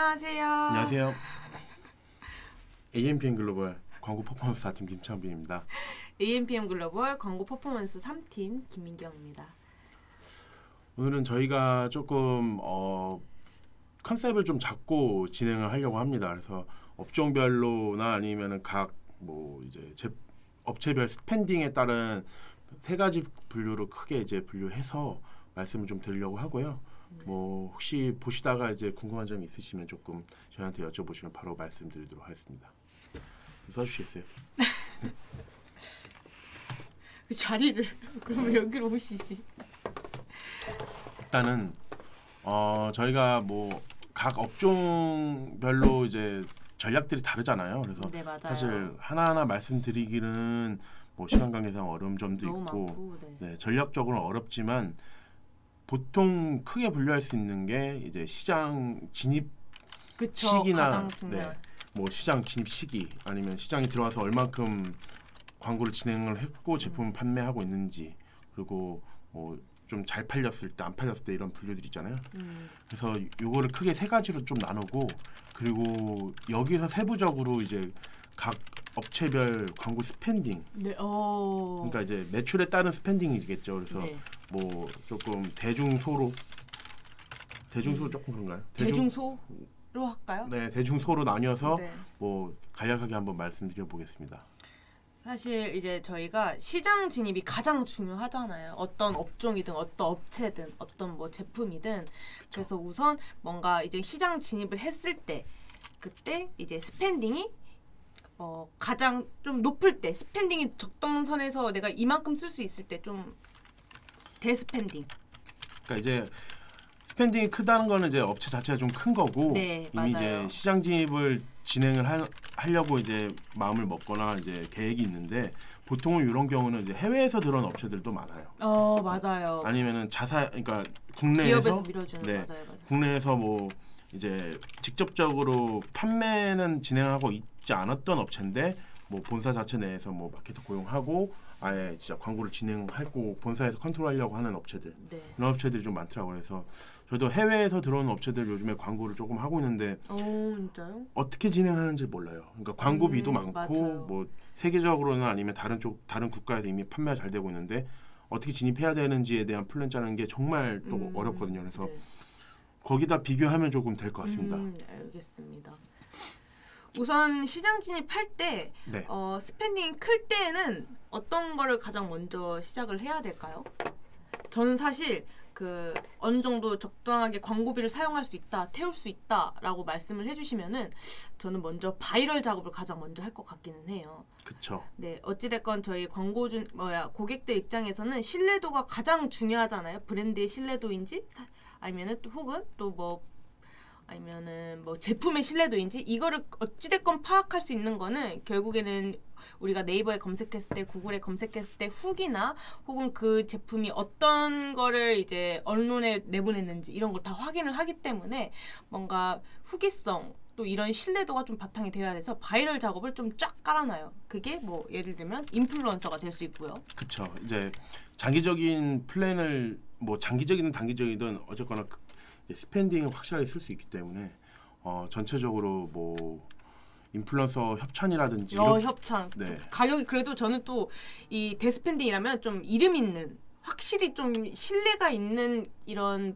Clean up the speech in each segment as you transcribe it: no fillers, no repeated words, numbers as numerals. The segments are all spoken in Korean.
안녕하세요. 안녕하세요. AMPM 글로벌 광고 퍼포먼스 4팀 김창빈입니다. AMPM 글로벌 광고 퍼포먼스 3팀 김민경입니다. 오늘은 저희가 조금 컨셉을 좀 잡고 진행을 하려고 합니다. 그래서 업종별로나 아니면은 각 뭐 이제 업체별 스pen딩에 따른 세 가지 분류로 크게 이제 분류해서 말씀을 좀 드리려고 하고요. 뭐 혹시 보시다가 이제 궁금한 점이 있으시면 조금 저희한테 여쭤보시면 바로 말씀드리도록 하겠습니다. 써주시겠어요? 그 자리를 그러면 여기로 오시지. 일단은 저희가 뭐 각 업종별로 이제 전략들이 다르잖아요. 그래서 네, 맞아요. 사실 하나하나 말씀드리기는 뭐 시간 관계상 어려운 점도 너무 있고, 많고, 네. 전략적으로 어렵지만 보통 크게 분류할 수 있는 게 이제 시장 진입 그쵸, 시기나 가장 중요한. 뭐 시장 진입 시기 아니면 시장에 들어와서 얼만큼 광고를 진행을 했고 제품을 판매하고 있는지, 그리고 뭐 좀 잘 팔렸을 때 안 팔렸을 때 이런 분류들 있잖아요. 그래서 요거를 크게 세 가지로 좀 나누고, 그리고 여기서 세부적으로 이제 각 업체별 광고 스pen딩, 네, 그러니까 이제 매출에 따른 스pen딩이겠죠. 그래서 네. 뭐 조금 대중소로 조금 그런가요? 대중소로 할까요? 네, 대중소로 나뉘어서 네. 뭐 간략하게 한번 말씀드려 보겠습니다. 사실 이제 저희가 시장 진입이 가장 중요하잖아요. 어떤 업종이든 어떤 업체든 어떤 뭐 제품이든. 그래서 우선 뭔가 이제 시장 진입을 했을 때 그때 이제 스pen딩이 가장 좀 높을 때, 스pen딩이 적정선에서 내가 이만큼 쓸 수 있을 때 좀 대스pen딩. 그러니까 이제 스pen딩이 크다는 거는 이제 업체 자체가 좀 큰 거고, 네, 이미 맞아요. 이제 시장 진입을 진행을 하려고 이제 마음을 먹거나 이제 계획이 있는데, 보통은 이런 경우는 이제 해외에서 들어온 업체들도 많아요. 맞아요. 아니면은 그러니까 기업에서 국내에서 밀어주는. 네, 맞아요. 국내에서 뭐 이제 직접적으로 판매는 진행하고 있지 않았던 업체인데, 뭐 본사 자체 내에서 뭐 마케터 고용하고 아예 진짜 광고를 진행하고 본사에서 컨트롤하려고 하는 업체들, 네. 이런 업체들이 좀 많더라고요. 그래서 저도 해외에서 들어오는 업체들 요즘에 광고를 조금 하고 있는데 진짜요? 어떻게 진행하는지 몰라요. 그러니까 광고비도 많고, 맞아요. 뭐 세계적으로나 아니면 다른 국가에서 이미 판매가 잘 되고 있는데 어떻게 진입해야 되는지에 대한 플랜 짜는 게 정말 또 어렵거든요. 그래서 네. 거기다 비교하면 조금 될 것 같습니다. 알겠습니다. 우선 시장 진입할 때 네. 스pen딩이 클 때에는 어떤 거를 가장 먼저 시작을 해야 될까요? 저는 사실 어느 정도 적당하게 광고비를 사용할 수 있다, 태울 수 있다라고 말씀을 해주시면은 저는 먼저 바이럴 작업을 가장 먼저 할 것 같기는 해요. 그렇죠. 네, 어찌됐건 저희 고객들 입장에서는 신뢰도가 가장 중요하잖아요. 브랜드의 신뢰도인지 아니면은 또 혹은 또 뭐 아니면은 뭐 제품의 신뢰도인지, 이거를 어찌됐건 파악할 수 있는 거는 결국에는 우리가 네이버에 검색했을 때, 구글에 검색했을 때 후기나 혹은 그 제품이 어떤 거를 이제 언론에 내보냈는지 이런 걸 다 확인을 하기 때문에 뭔가 후기성 또 이런 신뢰도가 좀 바탕이 되어야 돼서 바이럴 작업을 좀 쫙 깔아놔요. 그게 뭐 예를 들면 인플루언서가 될 수 있고요. 그렇죠. 이제 장기적인 플랜을 뭐 장기적이든 단기적이든 어쨌거나 스pen딩을 확실하게 쓸 수 있기 때문에 전체적으로 뭐 인플루언서 협찬이라든지 협찬. 네. 가격이 그래도 저는 또 이 대스pen딩이라면 좀 이름 있는, 확실히 좀 신뢰가 있는 이런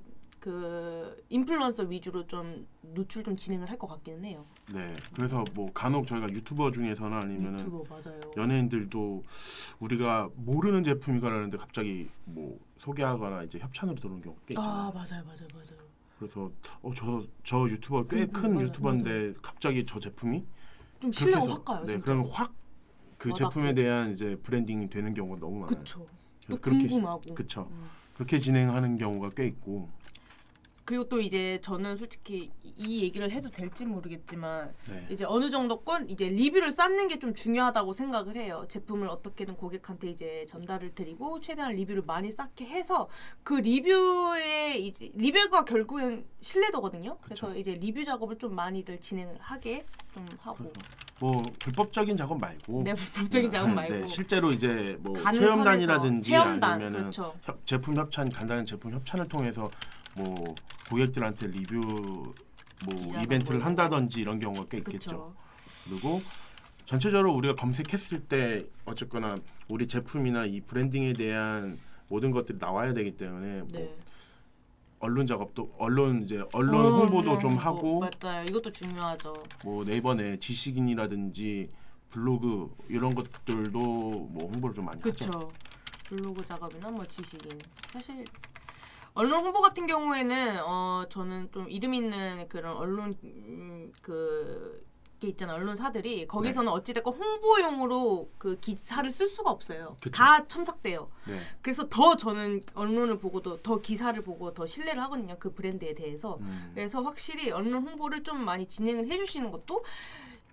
인플루언서 위주로 좀 노출 좀 진행을 할 것 같기는 해요. 네. 그래서 뭐 간혹 저희가 유튜버 중에서나 아니면은 유튜버 맞아요. 연예인들도 우리가 모르는 제품이거라는데 갑자기 뭐 소개하거나 이제 협찬으로 들어오는 경우가 꽤 있잖아요. 맞아요. 그래서 저 유튜버 꽤 큰 맞아요. 유튜버인데 갑자기 저 제품이 좀 그렇게 신뢰가 해서 확 가요. 네, 진짜. 그러면 확 그 와닿고. 제품에 대한 이제 브랜딩이 되는 경우가 너무 많아요. 그쵸. 또 그렇게 궁금하고. 그쵸. 그렇게 진행하는 경우가 꽤 있고. 그리고 또 이제 저는 솔직히 이 얘기를 해도 될지 모르겠지만 네. 이제 어느 정도건 이제 리뷰를 쌓는 게 좀 중요하다고 생각을 해요. 제품을 어떻게든 고객한테 이제 전달을 드리고 최대한 리뷰를 많이 쌓게 해서 그 리뷰의 이제 리뷰가 결국엔 신뢰도거든요. 그래서 그쵸. 이제 리뷰 작업을 좀 많이들 진행을 하게 좀 하고. 그래서 뭐 불법적인 작업 말고 네, 불법적인 작업 말고. 네, 실제로 이제 뭐 가는 체험단이라든지 선에서 체험단, 아니면은 그렇죠. 제품 협찬, 간단한 제품 협찬을 통해서 뭐 고객들한테 리뷰 뭐 기자가 이벤트를 뭐 한다든지 이런 경우가 꽤 있겠죠. 그쵸. 그리고 전체적으로 우리가 검색했을 때 어쨌거나 우리 제품이나 이 브랜딩에 대한 모든 것들이 나와야 되기 때문에 뭐 네. 언론 작업도 언론 홍보도 좀 하고 맞아요. 이것도 중요하죠. 뭐 네이버 내 지식인이라든지 블로그 이런 것들도 뭐 홍보를 좀 많이 하죠. 그렇죠. 블로그 작업이나 뭐 지식인. 사실 언론 홍보 같은 경우에는 저는 좀 이름 있는 그런 언론 게 있잖아요. 언론사들이 거기서는 어찌됐건 홍보용으로 그 기사를 쓸 수가 없어요. 그쵸. 다 첨삭돼요. 네. 그래서 더 저는 언론을 보고도 더 기사를 보고 더 신뢰를 하거든요. 그 브랜드에 대해서. 그래서 확실히 언론 홍보를 좀 많이 진행을 해주시는 것도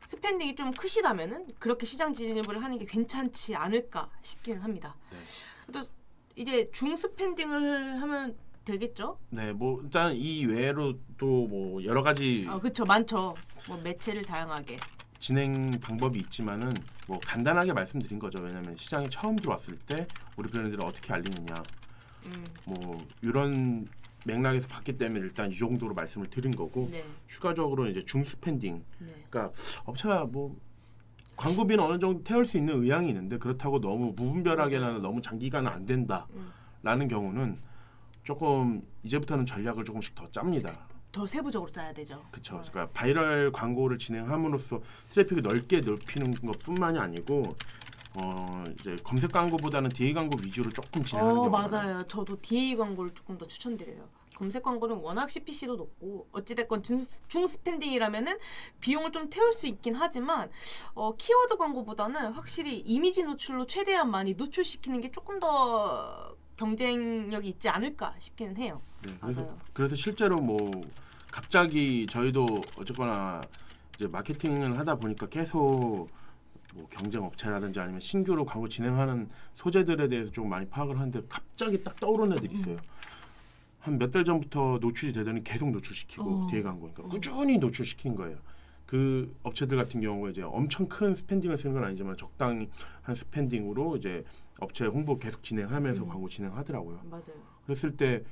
스pen딩이 좀 크시다면은 그렇게 시장 진입을 하는 게 괜찮지 않을까 싶기는 합니다. 네. 또 이제 중스pen딩을 하면 되겠죠? 네, 뭐 일단 이 외에로 또 뭐 여러 가지 그렇죠, 많죠. 뭐 매체를 다양하게. 진행 방법이 있지만은 뭐 간단하게 말씀드린 거죠. 왜냐하면 시장에 처음 들어왔을 때 우리 브랜드를 어떻게 알리느냐, 뭐 이런 맥락에서 봤기 때문에 일단 이 정도로 말씀을 드린 거고 네. 추가적으로 이제 중스pen딩, 네. 그러니까 업체가 뭐 광고비는 어느 정도 태울 수 있는 의향이 있는데 그렇다고 너무 무분별하게나 너무 장기간은 안 된다라는 경우는 조금 이제부터는 전략을 조금씩 더 짭니다. 더 세부적으로 짜야 되죠. 그렇죠. 그러니까 바이럴 광고를 진행함으로써 트래픽을 넓게 넓히는 것뿐만이 아니고 이제 검색 광고보다는 DA 광고 위주로 조금 진행하는 경우가 맞아요. 저도 DA 광고를 조금 더 추천드려요. 검색 광고는 워낙 CPC도 높고 어찌됐건 중스pen딩이라면은 비용을 좀 태울 수 있긴 하지만 키워드 광고보다는 확실히 이미지 노출로 최대한 많이 노출시키는 게 조금 더 경쟁력이 있지 않을까 싶기는 해요. 네, 맞아요. 그래서 실제로 뭐 갑자기 저희도 어쨌거나 이제 마케팅을 하다 보니까 계속 뭐 경쟁 업체라든지 아니면 신규로 광고 진행하는 소재들에 대해서 좀 많이 파악을 하는데 갑자기 딱 떠오르는 애들이 있어요. 한 몇 달 전부터 노출이 되더니 계속 노출시키고 뒤에 광고니까 꾸준히 노출시킨 거예요. 그 업체들 같은 경우에 이제 엄청 큰 스pen딩을 쓰는 건 아니지만 적당히 한 스pen딩으로 이제 업체 홍보 계속 진행하면서 광고 진행하더라고요. 맞아요. 그랬을 때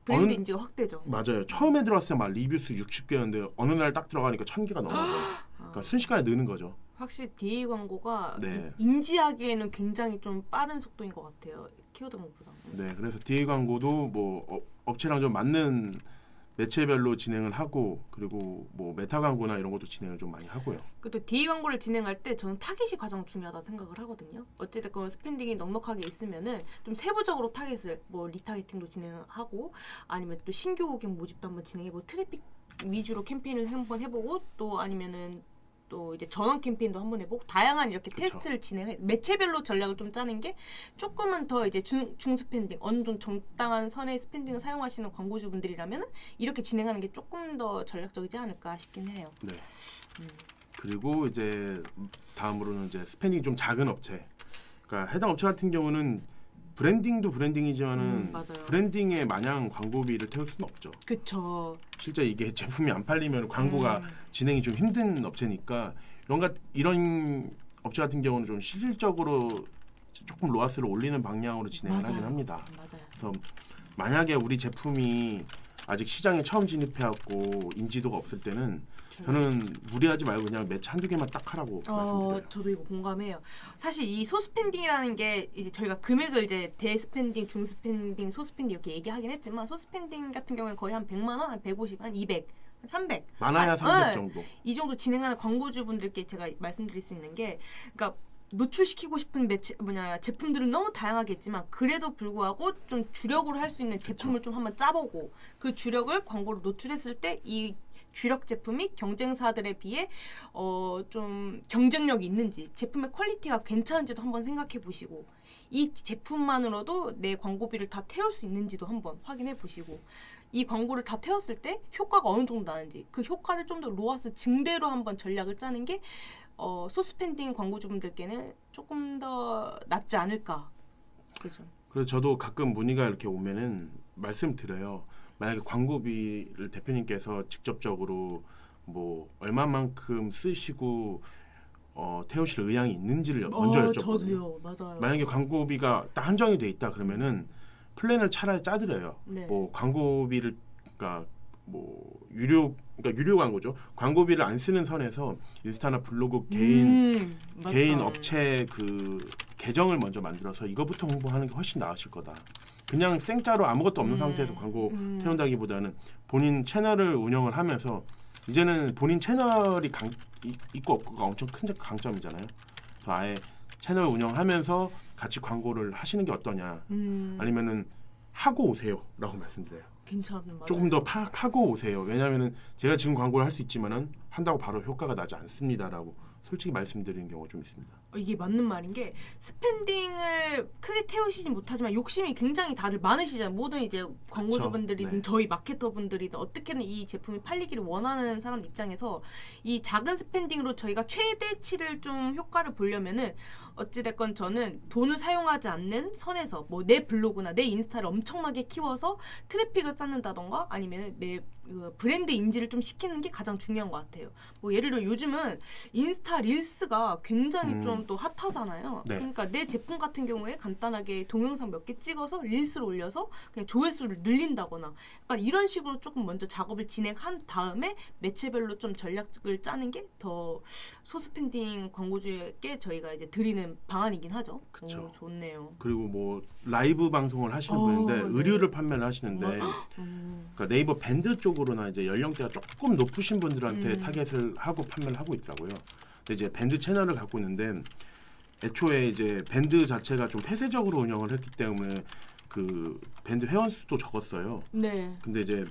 브랜드 인지가 확 되죠. 맞아요. 처음에 들어왔을 때 막 리뷰수 60개였는데 어느 날 딱 들어가니까 1000개가 넘는 거예요. 그러니까 순식간에 느는 거죠. 확실히 DA 광고가 네. 인지하기에는 굉장히 좀 빠른 속도인 것 같아요. 키워드 광고보다. 네, 그래서 DA 광고도 뭐 업체랑 좀 맞는 매체별로 진행을 하고 그리고 뭐 메타 광고나 이런 것도 진행을 좀 많이 하고요. 또 DA 광고를 진행할 때 저는 타겟이 가장 중요하다 생각을 하거든요. 어찌됐건 스pen딩이 넉넉하게 있으면은 좀 세부적으로 타겟을 뭐 리타겟팅도 진행하고 아니면 또 신규 고객 모집도 한번 진행해보고 트래픽 위주로 캠페인을 한번 해보고 또 아니면은 또 이제 전원 캠페인도 한번 해보고 다양한 이렇게 그쵸. 테스트를 진행해 매체별로 전략을 좀 짜는 게 조금은 더 이제 중스pen딩 어느 정도 적당한 선의 스pen딩을 사용하시는 광고주분들이라면 이렇게 진행하는 게 조금 더 전략적이지 않을까 싶긴 해요. 네. 그리고 이제 다음으로는 이제 스pen딩이 좀 작은 업체. 그러니까 해당 업체 같은 경우는 브랜딩도 브랜딩이지만은 맞아요. 브랜딩에 마냥 광고비를 태울 수는 없죠. 그쵸. 실제 이게 제품이 안 팔리면 광고가 진행이 좀 힘든 업체니까 이런 업체 같은 경우는 좀 실질적으로 조금 로아스를 올리는 방향으로 진행을 하긴 합니다. 맞아요. 그래서 만약에 우리 제품이 아직 시장에 처음 진입해왔고 인지도가 없을 때는 저는 무리하지 말고 그냥 매체 한두 개만 딱 하라고 말씀드려요. 저도 이거 공감해요. 사실 이 소스펜딩이라는 게 이제 저희가 금액을 이제 대스펜딩, 중스펜딩, 소스펜딩 이렇게 얘기하긴 했지만 소스펜딩 같은 경우는 거의 한 100만 원, 한 150, 한 200, 한 300. 많아야 300 정도. 이 정도 진행하는 광고주분들께 제가 말씀드릴 수 있는 게 그러니까 노출시키고 싶은 제품들은 너무 다양하겠지만 그래도 불구하고 좀 주력으로 할 수 있는 제품을 좀 한번 짜보고 그 주력을 광고로 노출했을 때 이 주력 제품이 경쟁사들에 비해 좀 경쟁력이 있는지 제품의 퀄리티가 괜찮은지도 한번 생각해 보시고 이 제품만으로도 내 광고비를 다 태울 수 있는지도 한번 확인해 보시고 이 광고를 다 태웠을 때 효과가 어느 정도 나는지 그 효과를 좀 더 로아스 증대로 한번 전략을 짜는 게 소스펜딩 광고주분들께는 조금 더 낫지 않을까. 그죠. 그래서 저도 가끔 문의가 이렇게 오면은 말씀드려요. 만약에 광고비를 대표님께서 직접적으로 뭐 얼마만큼 쓰시고 태우실 의향이 있는지를 먼저 여쭤보거든요. 저도요. 맞아요. 만약에 광고비가 딱 한정이 돼 있다 그러면은 플랜을 차라리 짜드려요. 네. 뭐 광고비를 그러니까 뭐 그러니까 유료 광고죠. 광고비를 안 쓰는 선에서 인스타나 블로그 개인 맞다. 업체 그 계정을 먼저 만들어서 이거부터 홍보하는 게 훨씬 나으실 거다. 그냥 생짜로 아무것도 없는 상태에서 광고 태운다기보다는 본인 채널을 운영을 하면서 이제는 본인 채널이 있고 없고가 엄청 큰 강점이잖아요. 그래서 아예 채널 운영하면서 같이 광고를 하시는 게 어떠냐. 아니면은 하고 오세요라고 말씀드려요. 괜찮은 조금 더 파악하고 오세요. 왜냐하면은 제가 지금 광고를 할 수 있지만은 한다고 바로 효과가 나지 않습니다라고 솔직히 말씀드리는 경우가 좀 있습니다. 이게 맞는 말인 게 스pen딩을 크게 태우시진 못하지만 욕심이 굉장히 다들 많으시잖아요. 모든 이제 광고주분들이든 네. 저희 마케터분들이든 어떻게든 이 제품이 팔리기를 원하는 사람 입장에서 이 작은 스pen딩으로 저희가 최대치를 좀 효과를 보려면은 어찌됐건 저는 돈을 사용하지 않는 선에서 뭐 내 블로그나 내 인스타를 엄청나게 키워서 트래픽을 쌓는다던가 아니면 내 브랜드 인지를 좀 시키는 게 가장 중요한 것 같아요. 뭐 예를 들어 요즘은 인스타 릴스가 굉장히 좀 또 핫하잖아요. 네. 그러니까 내 제품 같은 경우에 간단하게 동영상 몇 개 찍어서 릴스를 올려서 그냥 조회수를 늘린다거나 약간 이런 식으로 조금 먼저 작업을 진행한 다음에 매체별로 좀 전략을 짜는 게 더 소스펜딩 광고주에게 저희가 이제 드리는 방안이긴 하죠. 그쵸. 오, 좋네요. 그리고 뭐 라이브 방송을 하시는 분인데 네. 의류를 판매를 하시는데 그러니까 네이버 밴드 쪽으로나 이제 연령대가 조금 높으신 분들한테 타겟을 하고 판매를 하고 있더라고요. 근데 이제 밴드 채널을 갖고 있는데 애초에 이제 밴드 자체가 좀 폐쇄적으로 운영을 했기 때문에 그 밴드 회원 수도 적었어요. 네. 근데 이제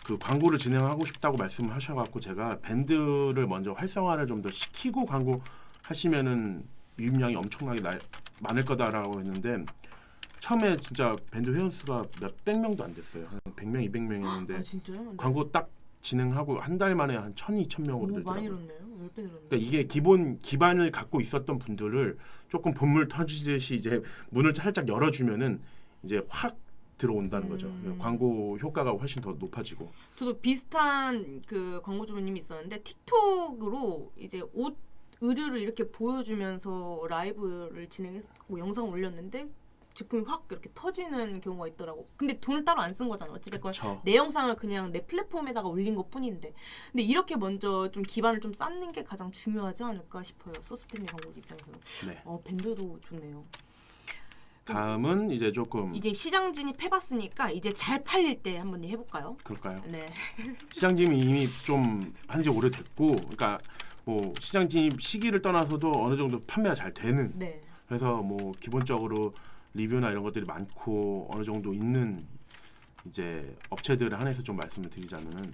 그 광고를 진행하고 싶다고 말씀을 하셔갖고 제가 밴드를 먼저 활성화를 좀 더 시키고 광고 하시면은 유입량이 엄청나게 많을 거다라고 했는데 처음에 진짜 밴드 회원 수가 몇백 명도 안 됐어요. 한 100명, 200명이었는데 아 진짜요? 네. 광고 딱 진행하고 한 달 만에 한 1,000, 2,000명으로 오, 많이 늘더라고요. 늘었네요. 10배 늘었네요. 그러니까 이게 기반을 갖고 있었던 분들을 조금 본물 터지듯이 이제 문을 살짝 열어주면은 이제 확 들어온다는 거죠. 광고 효과가 훨씬 더 높아지고. 저도 비슷한 그 광고주분님이 있었는데 틱톡으로 이제 옷 의류를 이렇게 보여주면서 라이브를 진행했고 영상을 올렸는데 제품이 확 이렇게 터지는 경우가 있더라고. 근데 돈을 따로 안 쓴 거잖아. 어찌됐건 그쵸. 내 영상을 그냥 내 플랫폼에다가 올린 것 뿐인데. 근데 이렇게 먼저 좀 기반을 좀 쌓는 게 가장 중요하지 않을까 싶어요. 소스펜딩 광고 입장에서는. 네. 밴드도 좋네요. 다음은 이제 조금 이제 시장 진입해봤으니까 이제 잘 팔릴 때 한번 해볼까요? 그럴까요? 네. 시장 진입이 이미 좀 한지 오래됐고, 그러니까 뭐 시장 진입 시기를 떠나서도 어느 정도 판매가 잘 되는. 네. 그래서 뭐 기본적으로 리뷰나 이런 것들이 많고 어느 정도 있는 이제 업체들에 한해서 좀 말씀을 드리자면은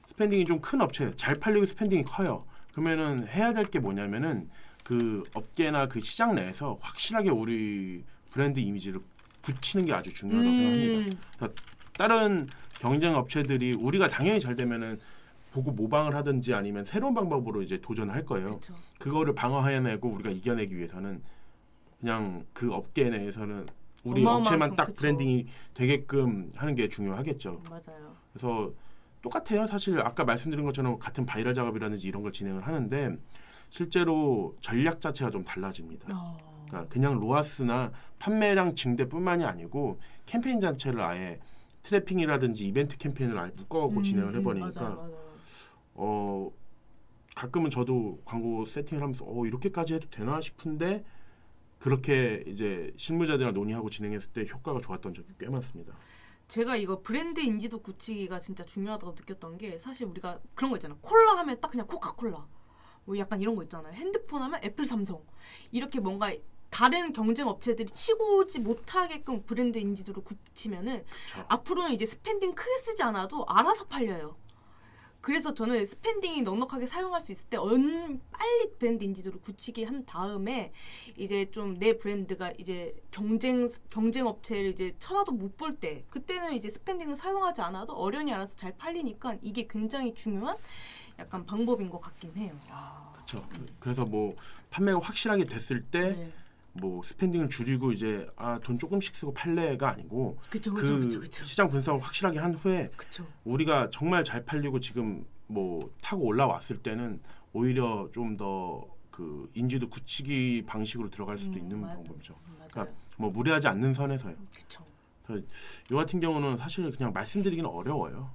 스pen딩이 좀 큰 업체, 잘 팔리고 스pen딩이 커요. 그러면은 해야 될 게 뭐냐면은 그 업계나 그 시장 내에서 확실하게 우리 브랜드 이미지를 굳히는 게 아주 중요하다고 생각합니다. 다른 경쟁 업체들이 우리가 당연히 잘 되면은 보고 모방을 하든지 아니면 새로운 방법으로 이제 도전할 거예요. 그쵸. 그거를 방어해내고 우리가 이겨내기 위해서는 그냥 그 업계 내에서는 우리 어마어마한 업체만 딱 그쵸. 브랜딩이 되게끔 하는 게 중요하겠죠. 맞아요. 그래서 똑같아요. 사실 아까 말씀드린 것처럼 같은 바이럴 작업이라든지 이런 걸 진행을 하는데 실제로 전략 자체가 좀 달라집니다. 그러니까 그냥 로아스나 판매량 증대뿐만이 아니고 캠페인 자체를 아예 트래핑이라든지 이벤트 캠페인을 아예 묶어갖고 진행을 해버리니까 맞아요. 가끔은 저도 광고 세팅을 하면서 이렇게까지 해도 되나 싶은데 그렇게 이제 실무자들이랑 논의하고 진행했을 때 효과가 좋았던 적이 꽤 많습니다. 제가 이거 브랜드 인지도 굳히기가 진짜 중요하다고 느꼈던 게 사실 우리가 그런 거 있잖아. 콜라 하면 딱 그냥 코카콜라. 뭐 약간 이런 거 있잖아요. 핸드폰 하면 애플, 삼성. 이렇게 뭔가 다른 경쟁 업체들이 치고 오지 못하게끔 브랜드 인지도를 굳히면은 그쵸. 앞으로는 이제 스pen딩 크게 쓰지 않아도 알아서 팔려요. 그래서 저는 스pen딩이 넉넉하게 사용할 수 있을 때 빨리 브랜드 인지도를 굳히게 한 다음에 이제 좀 내 브랜드가 이제 경쟁 업체를 이제 쳐다도 못 볼 때 그때는 이제 스pen딩을 사용하지 않아도 어련히 알아서 잘 팔리니까 이게 굉장히 중요한 약간 방법인 것 같긴 해요. 그렇죠. 그래서 뭐 판매가 확실하게 됐을 때 네. 뭐 스pen딩을 줄이고 이제 돈 조금씩 쓰고 팔래가 아니고 그쵸. 시장 분석을 확실하게 한 후에 그쵸. 우리가 정말 잘 팔리고 지금 뭐 타고 올라왔을 때는 오히려 좀 더 그 인지도 굳히기 방식으로 들어갈 수도 있는 맞아요. 방법이죠. 맞아요. 그러니까 뭐 무리하지 않는 선에서요. 그쵸. 이 같은 경우는 사실 그냥 말씀드리기는 어려워요.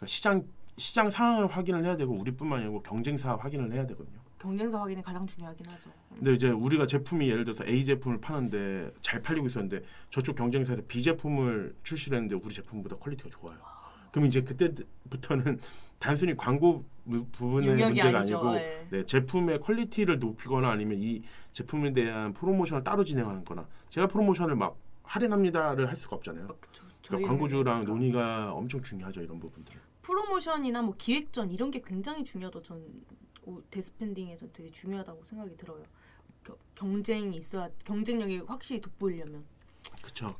시장 상황을 확인을 해야 되고 우리뿐만 아니고 경쟁사 확인을 해야 되거든요. 경쟁사 확인이 가장 중요하긴 하죠. 근데 이제 우리가 제품이 예를 들어서 A 제품을 파는데 잘 팔리고 있었는데 저쪽 경쟁사에서 B 제품을 출시를 했는데 우리 제품보다 퀄리티가 좋아요. 그럼 이제 그때부터는 단순히 광고 부분의 영역이 문제가 아니죠. 아니고 예. 네, 제품의 퀄리티를 높이거나 아니면 이 제품에 대한 프로모션을 따로 진행하거나 제가 프로모션을 막 할인합니다를 할 수가 없잖아요. 그쵸. 그러니까 저희는 광고주랑 논의가 엄청 중요하죠. 이런 부분들. 프로모션이나 뭐 기획전 이런 게 굉장히 중요하다. 전 데스펜딩에서 되게 중요하다고 생각이 들어요. 경쟁이 있어야 경쟁력이 확실히 돋보이려면. 그렇죠.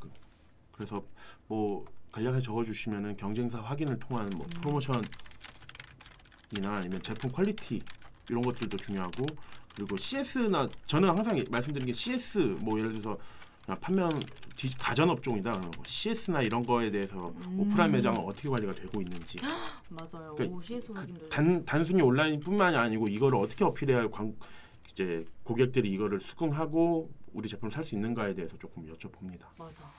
그래서 뭐 간략하게 적어주시면은 경쟁사 확인을 통한 뭐 프로모션이나 아니면 제품 퀄리티 이런 것들도 중요하고 그리고 CS나 저는 항상 말씀드린 게 CS 뭐 예를 들어서 판매하는 가전 업종이다. 뭐 CS나 이런 거에 대해서 오프라인 매장은 어떻게 관리가 되고 있는지. 맞아요. 그러니까 CS 확인도. 단순히 온라인뿐만이 아니고 이거를 어떻게 어필해야 이제 고객들이 이거를 수긍하고 우리 제품을 살 수 있는가에 대해서 조금 여쭤봅니다. 맞아.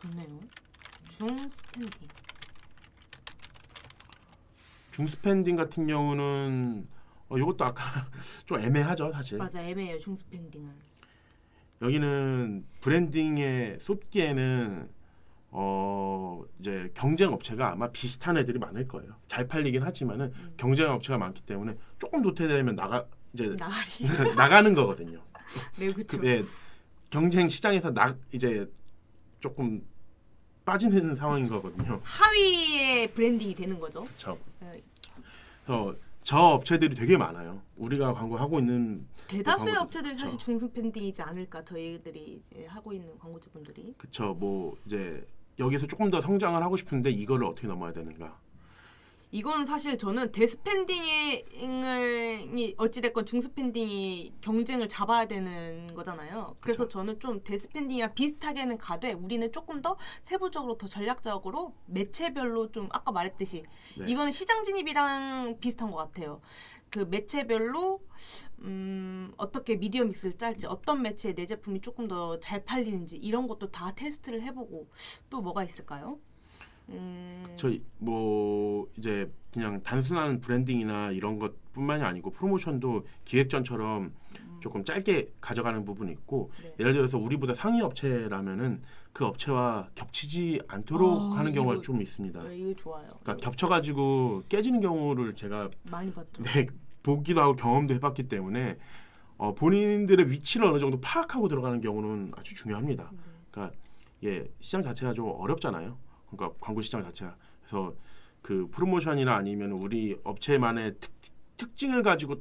좋네요. 중스펜딩. 중스펜딩 같은 경우는 이것도 아까 좀 애매하죠, 사실. 맞아, 애매해요. 중스펜딩은. 여기는 브랜딩에 쏟기에는 이제 경쟁 업체가 아마 비슷한 애들이 많을 거예요. 잘 팔리긴 하지만은 경쟁 업체가 많기 때문에 조금 도태되면 나가리. 나가는 거거든요. 네, 그렇죠. 네, 경쟁 시장에서 이제 조금 빠지는 상황인 거거든요. 하위의 브랜딩이 되는 거죠. 그렇죠. 네. 그래서 저 업체들이 되게 많아요. 우리가 광고하고 있는 대다수의 광고주- 업체들이 사실 그쵸. 중스펜딩이지 않을까 저희들이 이제 하고 있는 광고주분들이. 그쵸. 뭐 이제 여기서 조금 더 성장을 하고 싶은데 이거를 어떻게 넘어야 되는가? 이거는 사실 저는 대스펜딩이 어찌됐건 중스펜딩이 경쟁을 잡아야 되는 거잖아요. 그래서 그쵸. 저는 좀 대스펜딩이랑 비슷하게는 가되 우리는 조금 더 세부적으로 더 전략적으로 매체별로 좀 아까 말했듯이 네. 이거는 시장 진입이랑 비슷한 것 같아요. 그 매체별로 어떻게 미디어 믹스를 짤지 어떤 매체에 내 제품이 조금 더 잘 팔리는지 이런 것도 다 테스트를 해보고 또 뭐가 있을까요? 저희 뭐 이제 그냥 단순한 브랜딩이나 이런 것뿐만이 아니고 프로모션도 기획전처럼 조금 짧게 가져가는 부분이 있고 네. 예를 들어서 우리보다 상위 업체라면은 그 업체와 겹치지 않도록 하는 경우가 이거- 좀 있습니다. 이거 좋아요. 그러니까 겹쳐가지고 깨지는 경우를 제가 많이 봤죠. 네, 보기도 하고 경험도 해봤기 때문에 본인들의 위치를 어느 정도 파악하고 들어가는 경우는 아주 중요합니다. 네. 그러니까 시장 자체가 좀 어렵잖아요. 그러니까 광고 시장 자체가 그래서 그 프로모션이나 아니면 우리 업체만의 특징을 가지고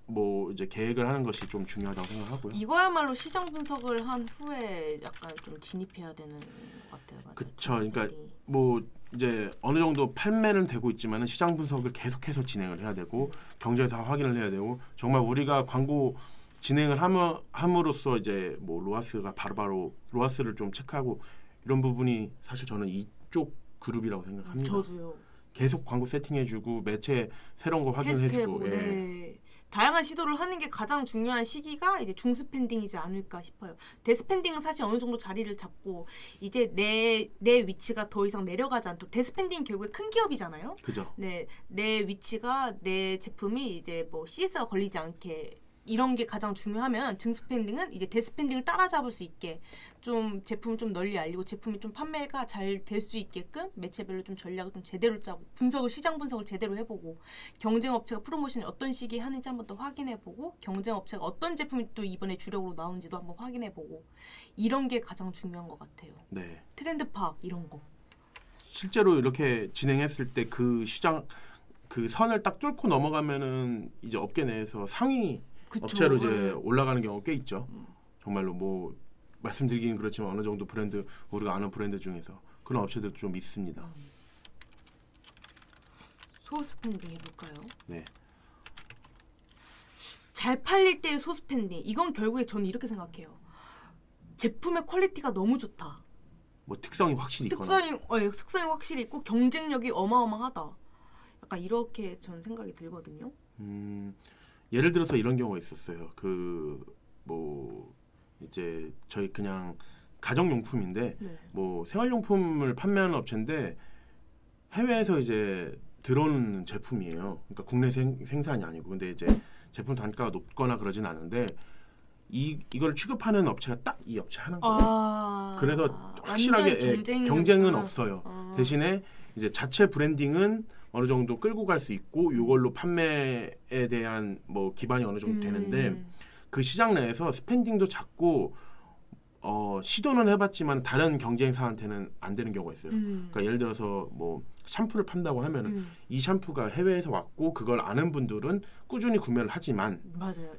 뭐 이제 계획을 하는 것이 좀 중요하다고 생각하고요. 이거야말로 시장 분석을 한 후에 약간 좀 진입해야 되는 것 같아요. 맞아요. 그쵸. 그러니까 브랜딩이. 뭐 이제 어느 정도 판매는 되고 있지만은 시장 분석을 계속해서 진행을 해야 되고 경쟁사 확인을 해야 되고 정말 우리가 광고 진행을 함으로써 이제 뭐 로아스가 바로바로 로아스를 좀 체크하고 이런 부분이 사실 저는 이쪽 그룹이라고 생각합니다. 저도요. 계속 광고 세팅해주고 매체 새로운 거 확인해주고 테스트해보고 네. 다양한 시도를 하는 게 가장 중요한 시기가 이제 중스펜딩이지 않을까 싶어요. 대스펜딩은 사실 어느 정도 자리를 잡고 이제 내 위치가 더 이상 내려가지 않도록 대스펜딩 결국에 큰 기업이잖아요. 그죠. 네, 내 위치가 내 제품이 이제 뭐 CS가 걸리지 않게 이런 게 가장 중요하면 중스펜딩은 이제 대스펜딩을 따라잡을 수 있게 좀 제품을 좀 널리 알리고 제품이 좀 판매가 잘 될 수 있게끔 매체별로 좀 전략을 좀 제대로 짜고 시장 분석을 제대로 해보고 경쟁 업체가 프로모션을 어떤 시기에 하는지 한번 더 확인해보고 경쟁 업체가 어떤 제품이 또 이번에 주력으로 나오는지도 한번 확인해보고 이런 게 가장 중요한 것 같아요. 네. 트렌드 파악 이런 거. 실제로 이렇게 진행했을 때 그 시장 그 선을 딱 뚫고 넘어가면은 이제 업계 내에서 상위 그쵸. 업체로 이제 네. 올라가는 경우가 꽤 있죠. 정말로 뭐 말씀드리긴 그렇지만 어느 정도 브랜드 우리가 아는 브랜드 중에서 그런 업체들도 좀 있습니다. 소스펜딩 해볼까요? 네. 잘 팔릴 때의 소스펜딩 이건 결국에 저는 이렇게 생각해요. 제품의 퀄리티가 너무 좋다. 뭐 특성이 확실히 있거나 특성이 확실히 있고 경쟁력이 어마어마하다. 약간 이렇게 저는 생각이 들거든요. 예를 들어서 이런 경우가 있었어요. 그 뭐 이제 저희 그냥 가정용품인데 네. 뭐 생활용품을 판매하는 업체인데 해외에서 이제 들어오는 제품이에요. 그러니까 국내 생산이 아니고 근데 이제 제품 단가가 높거나 그러진 않은데 이걸 취급하는 업체가 딱 이 업체 하나인 거예요. 그래서 확실하게 경쟁은 없어요. 대신에 이제 자체 브랜딩은 어느 정도 끌고 갈 수 있고 이걸로 판매에 대한 뭐 기반이 어느 정도 되는데 그 시장 내에서 스pen딩도 작고 시도는 해봤지만 다른 경쟁사한테는 안 되는 경우가 있어요. 그러니까 예를 들어서 뭐 샴푸를 판다고 하면은 이 샴푸가 해외에서 왔고 그걸 아는 분들은 꾸준히 구매를 하지만 맞아요.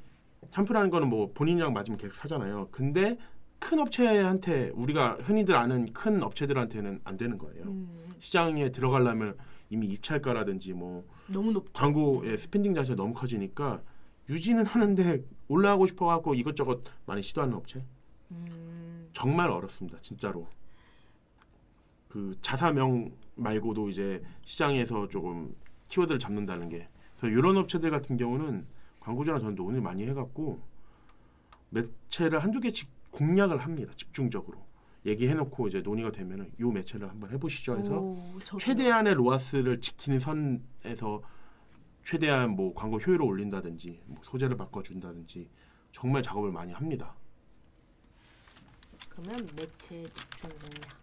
샴푸라는 거는 뭐 본인이랑 맞으면 계속 사잖아요. 근데 큰 업체한테 우리가 흔히들 아는 큰 업체들한테는 안 되는 거예요. 시장에 들어가려면 이미 입찰가라든지 뭐 너무 높죠. 광고의 스pen딩 자체가 너무 커지니까 유지는 하는데 올라가고 싶어갖고 이것저것 많이 시도하는 업체 정말 어렵습니다. 진짜로. 그 자사명 말고도 이제 시장에서 조금 키워드를 잡는다는 게 그래서 이런 업체들 같은 경우는 광고주나 저는 논의를 많이 해갖고 매체를 한두 개씩 공략을 합니다. 집중적으로 얘기해놓고 이제 논의가 되면은 요 매체를 한번 해보시죠 해서 최대한의 로아스를 지키는 선에서 최대한 뭐 광고 효율을 올린다든지 뭐 소재를 바꿔준다든지 정말 작업을 많이 합니다. 그러면 매체 집중 공략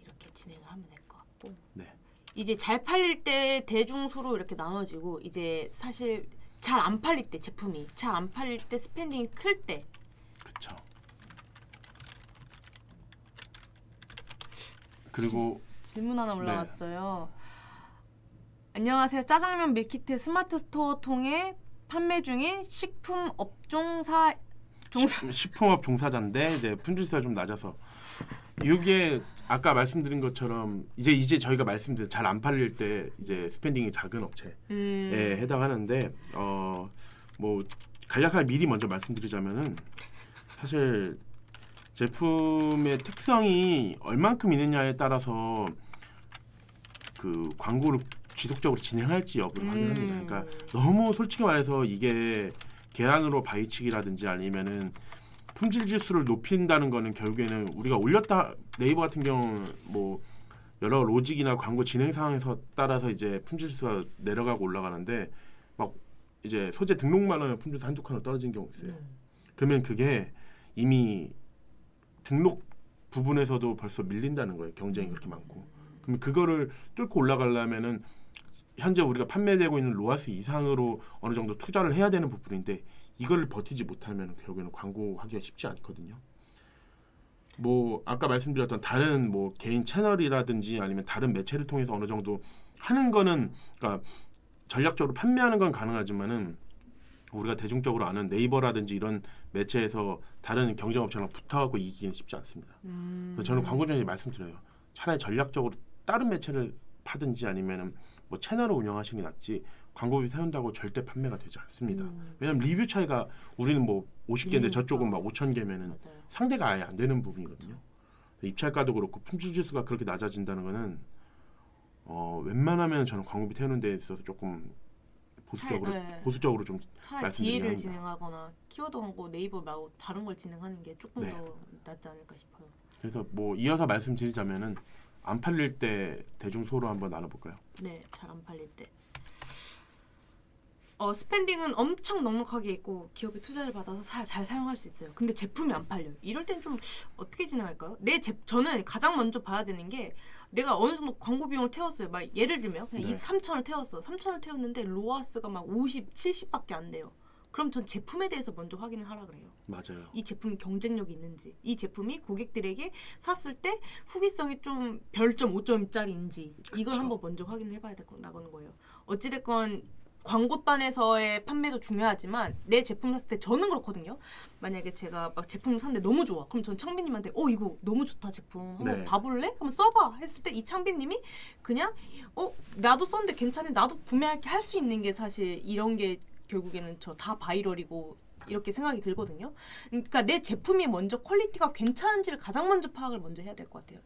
이렇게 진행을 하면 될 것 같고. 네. 이제 잘 팔릴 때 대중소로 이렇게 나눠지고 이제 사실 잘 안 팔릴 때 제품이 잘 안 팔릴 때 스pen딩이 클 때. 그렇죠. 그리고 질문 하나 올라왔어요. 안녕하세요. 짜장면 밀키트 스마트 스토어 통해 판매 중인 식품업 식품업 종사자인데 이제 품질수가 좀 낮아서 이게 아까 말씀드린 것처럼 이제 저희가 말씀드린 잘 안 팔릴 때 이제 스pen딩이 작은 업체에 해당하는데 뭐 간략하게 미리 먼저 말씀드리자면은 사실 제품의 특성이 얼만큼 있느냐에 따라서 그 광고를 지속적으로 진행할지 여부를 확인합니다. 그러니까 너무 솔직히 말해서 이게 계란으로 바위치기라든지 아니면은 품질 지수를 높인다는 거는 결국에는 우리가 올렸다 네이버 같은 경우는 뭐 여러 로직이나 광고 진행 상황에서 따라서 이제 품질 지수가 내려가고 올라가는데 막 이제 소재 등록만 하면 품질 지수 한두 칸으로 떨어진 경우 있어요. 그러면 그게 이미 등록 부분에서도 벌써 밀린다는 거예요. 경쟁이 그렇게 많고. 그럼 그거를 뚫고 올라가려면은 현재 우리가 판매되고 있는 로아스 이상으로 어느 정도 투자를 해야 되는 부분인데 이걸 버티지 못하면 결국에는 광고하기가 쉽지 않거든요. 뭐 아까 말씀드렸던 다른 뭐 개인 채널이라든지 아니면 다른 매체를 통해서 어느 정도 하는 거는 그러니까 전략적으로 판매하는 건 가능하지만은 우리가 대중적으로 아는 네이버라든지 이런 매체에서 다른 경쟁업체랑 붙어갖고 이기기는 쉽지 않습니다. 그래서 저는 광고 전에 말씀드려요. 차라리 전략적으로 다른 매체를 파든지 아니면은 뭐 채널을 운영하시는 게 낫지 광고비 세운다고 절대 판매가 되지 않습니다. 왜냐면 리뷰 차이가 우리는 뭐 50개인데 저쪽은 막 5,000개면은 맞아요. 상대가 아예 안 되는 부분이거든요. 입찰가도 그렇고 품질 지수가 그렇게 낮아진다는 거는 웬만하면 저는 광고비 태우는 데 있어서 조금 보수적으로 좀 차라리 말씀드리긴 DA를 합니다. 진행하거나 키워드 광고 네이버 말고 다른 걸 진행하는 게 조금 네. 더 낫지 않을까 싶어요. 그래서 뭐 이어서 말씀드리자면은 안 팔릴 때 대중소로 한번 나눠볼까요? 네, 잘 안 팔릴 때. 스pen딩은 엄청 넉넉하게 있고 기업이 투자를 받아서 잘 사용할 수 있어요. 근데 제품이 안 팔려요. 이럴 땐 좀 어떻게 진행할까요? 저는 가장 먼저 봐야 되는 게 내가 어느 정도 광고 비용을 태웠어요. 막 예를 들면 그냥 네. 3,000을 태웠어. 3,000을 태웠는데 로아스가 막 50, 70밖에 안 돼요. 그럼 전 제품에 대해서 먼저 확인을 하라 그래요. 맞아요. 이 제품이 경쟁력이 있는지, 이 제품이 고객들에게 샀을 때 후기성이 좀 별점 5점짜리인지 이걸 그쵸. 한번 먼저 확인을 해봐야 나가는 거예요. 어찌됐건 광고단에서의 판매도 중요하지만 내 제품 샀을 때 저는 그렇거든요. 만약에 제가 막 제품을 샀는데 너무 좋아. 그럼 전 창빈님한테 이거 너무 좋다 제품. 한번 네. 봐볼래? 한번 써봐. 했을 때 이 창빈님이 그냥 나도 썼는데 괜찮네. 나도 구매할게 할 수 있는 게 사실 이런 게 결국에는 저 다 바이럴이고 이렇게 생각이 들거든요. 그러니까 내 제품이 먼저 퀄리티가 괜찮은지를 가장 먼저 파악을 먼저 해야 될 것 같아요.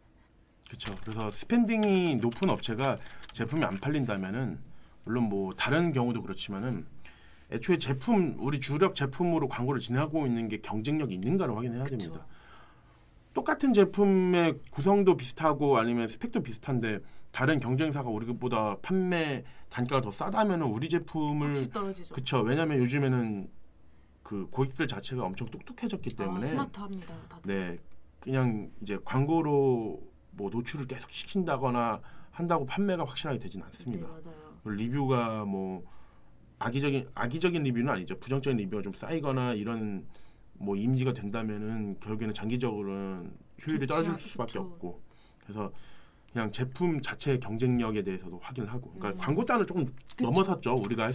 그렇죠. 그래서 스pen딩이 높은 업체가 제품이 안 팔린다면은 물론 뭐 다른 경우도 그렇지만은 애초에 우리 주력 제품으로 광고를 진행하고 있는 게 경쟁력이 있는가를 확인해야 됩니다. 똑같은 제품의 구성도 비슷하고 아니면 스펙도 비슷한데 다른 경쟁사가 우리보다 판매 단가가 더 싸다면 우리 제품을 확실히 떨어지죠. 그쵸. 왜냐하면 요즘에는 그 고객들 자체가 엄청 똑똑해졌기 때문에 스마트합니다. 다들. 네 그냥 이제 광고로 뭐 노출을 계속 시킨다거나 한다고 판매가 확실하게 되진 않습니다. 네, 맞아요. 리뷰가 뭐 악의적인 리뷰는 아니죠. 부정적인 리뷰가 좀 쌓이거나 이런 뭐 이미지가 된다면은 결국에는 장기적으로는 효율이 떨어질 수밖에 그쵸. 없고 그래서 그냥 제품 자체의 경쟁력에 대해서도 확인을 하고 그러니까 광고단을 조금 그쵸. 넘어섰죠. 우리가